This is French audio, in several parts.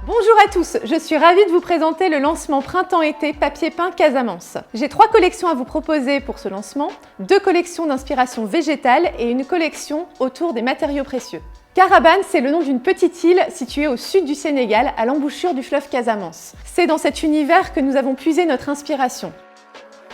Bonjour à tous, je suis ravie de vous présenter le lancement Printemps-été Papier Peint Casamance. J'ai 3 collections à vous proposer pour ce lancement, 2 collections d'inspiration végétale et une collection autour des matériaux précieux. Carabane, c'est le nom d'une petite île située au sud du Sénégal, à l'embouchure du fleuve Casamance. C'est dans cet univers que nous avons puisé notre inspiration.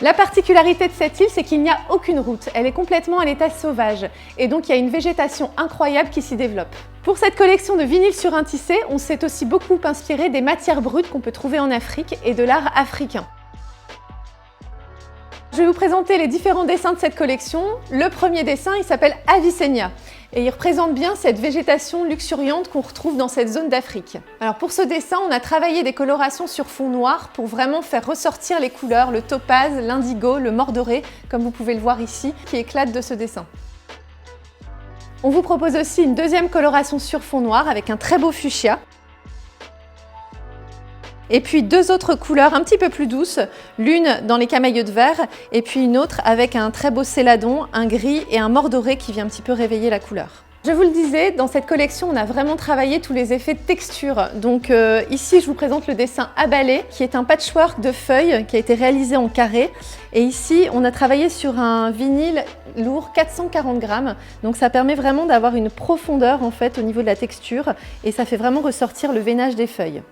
La particularité de cette île, c'est qu'il n'y a aucune route, elle est complètement à l'état sauvage, et donc il y a une végétation incroyable qui s'y développe. Pour cette collection de vinyles sur un tissé, on s'est aussi beaucoup inspiré des matières brutes qu'on peut trouver en Afrique et de l'art africain. Je vais vous présenter les différents dessins de cette collection. Le premier dessin, il s'appelle Avicennia et il représente bien cette végétation luxuriante qu'on retrouve dans cette zone d'Afrique. Alors pour ce dessin, on a travaillé des colorations sur fond noir pour vraiment faire ressortir les couleurs, le topaz, l'indigo, le mordoré, comme vous pouvez le voir ici, qui éclatent de ce dessin. On vous propose aussi une deuxième coloration sur fond noir avec un très beau fuchsia. Et puis 2 autres couleurs un petit peu plus douces, l'une dans les camaïeux de vert et puis une autre avec un très beau céladon, un gris et un mordoré qui vient un petit peu réveiller la couleur. Je vous le disais, dans cette collection, on a vraiment travaillé tous les effets de texture. Donc ici, je vous présente le dessin Abalé, qui est un patchwork de feuilles qui a été réalisé en carré. Et ici, on a travaillé sur un vinyle lourd, 440 grammes. Donc ça permet vraiment d'avoir une profondeur en fait au niveau de la texture et ça fait vraiment ressortir le veinage des feuilles.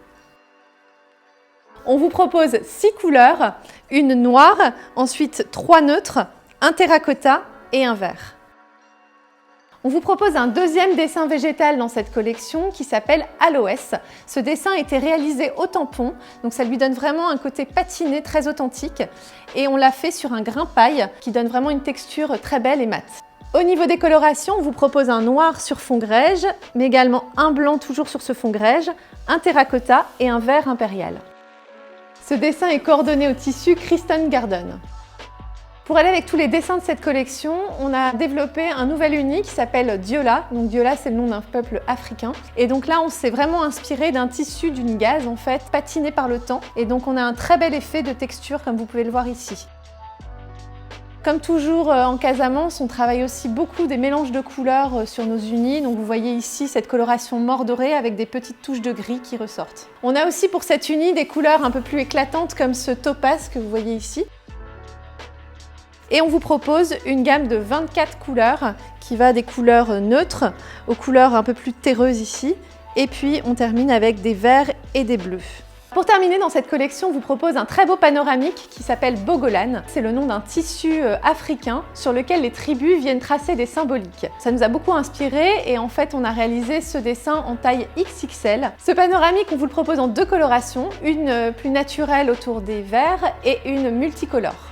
On vous propose 6 couleurs, une noire, ensuite 3 neutres, un terracotta et un vert. On vous propose un deuxième dessin végétal dans cette collection qui s'appelle Aloès. Ce dessin a été réalisé au tampon, donc ça lui donne vraiment un côté patiné très authentique et on l'a fait sur un grain paille qui donne vraiment une texture très belle et mate. Au niveau des colorations, on vous propose un noir sur fond grège, mais également un blanc toujours sur ce fond grège, un terracotta et un vert impérial. Ce dessin est coordonné au tissu Kristen Garden. Pour aller avec tous les dessins de cette collection, on a développé un nouvel uni qui s'appelle Diola. Donc Diola, c'est le nom d'un peuple africain. Et donc là, on s'est vraiment inspiré d'un tissu d'une gaze en fait, patiné par le temps. Et donc on a un très bel effet de texture comme vous pouvez le voir ici. Comme toujours en Casamance, on travaille aussi beaucoup des mélanges de couleurs sur nos unis. Donc vous voyez ici cette coloration mordorée avec des petites touches de gris qui ressortent. On a aussi pour cette uni des couleurs un peu plus éclatantes comme ce topaz que vous voyez ici. Et on vous propose une gamme de 24 couleurs qui va des couleurs neutres aux couleurs un peu plus terreuses ici. Et puis on termine avec des verts et des bleus. Pour terminer, dans cette collection, on vous propose un très beau panoramique qui s'appelle Bogolan. C'est le nom d'un tissu africain sur lequel les tribus viennent tracer des symboliques. Ça nous a beaucoup inspiré et en fait, on a réalisé ce dessin en taille XXL. Ce panoramique, on vous le propose en 2 colorations, une plus naturelle autour des verts et une multicolore.